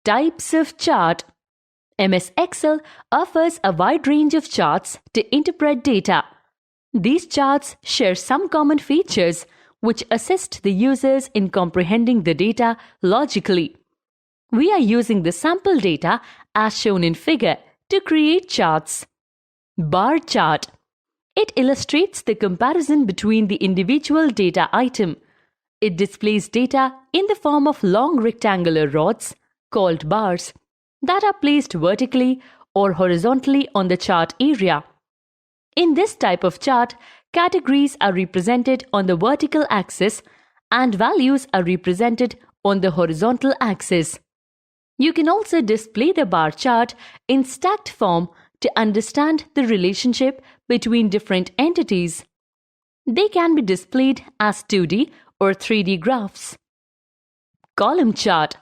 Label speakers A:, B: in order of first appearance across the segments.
A: Types of chart. MS Excel offers a wide range of charts to interpret data. These charts share some common features which assist the users in comprehending the data logically. We are using the sample data as shown in figure to create charts. Bar chart. It illustrates the comparison between the individual data item. It displays data in the form of long rectangular rods called bars that are placed vertically or horizontally on the chart area. In this type of chart, categories are represented on the vertical axis and values are represented on the horizontal axis. You can also display the bar chart in stacked form to understand the relationship between different entities. They can be displayed as 2D or 3D graphs. Column chart.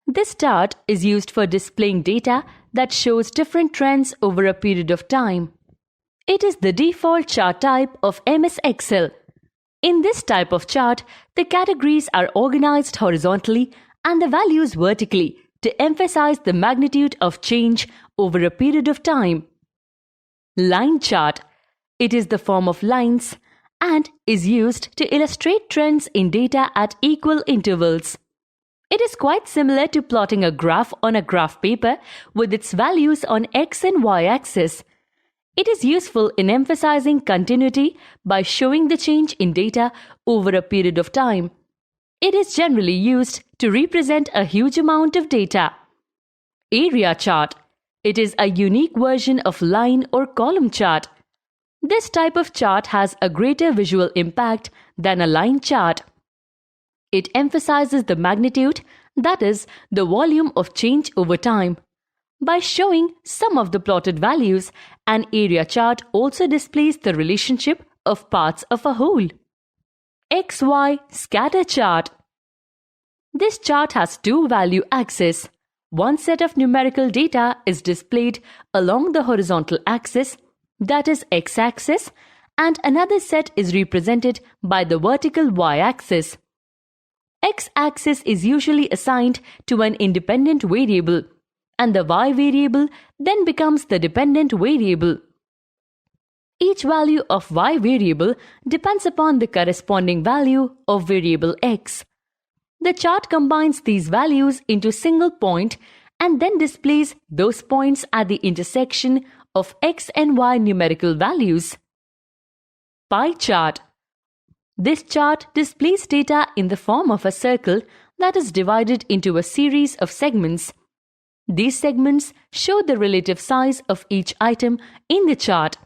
A: This chart is used for displaying data that shows different trends over a period of time. It is the default chart type of MS Excel. In this type of chart, the categories are organized horizontally and the values vertically to emphasize the magnitude of change over a period of time. Line chart. It is the form of lines and is used to illustrate trends in data at equal intervals. It is quite similar to plotting a graph on a graph paper with its values on X and Y axis. It is useful in emphasizing continuity by showing the change in data over a period of time. It is generally used to represent a huge amount of data. Area chart. It is a unique version of line or column chart. This type of chart has a greater visual impact than a line chart. It emphasizes the magnitude, that is, the volume of change over time. By showing some of the plotted values, an area chart also displays the relationship of parts of a whole. XY scatter chart. This chart has two value axes. One set of numerical data is displayed along the horizontal axis, that is x-axis, and another set is represented by the vertical y-axis. X-axis is usually assigned to an independent variable, and the y variable then becomes the dependent variable. Each value of y variable depends upon the corresponding value of variable x. The chart combines these values into a single point and then displays those points at the intersection of x and y numerical values. Pie chart. This chart displays data in the form of a circle that is divided into a series of segments. These segments show the relative size of each item in the chart.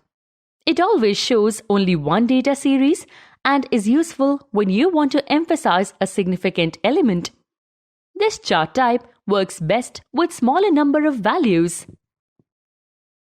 A: It always shows only one data series and is useful when you want to emphasize a significant element. This chart type works best with smaller number of values.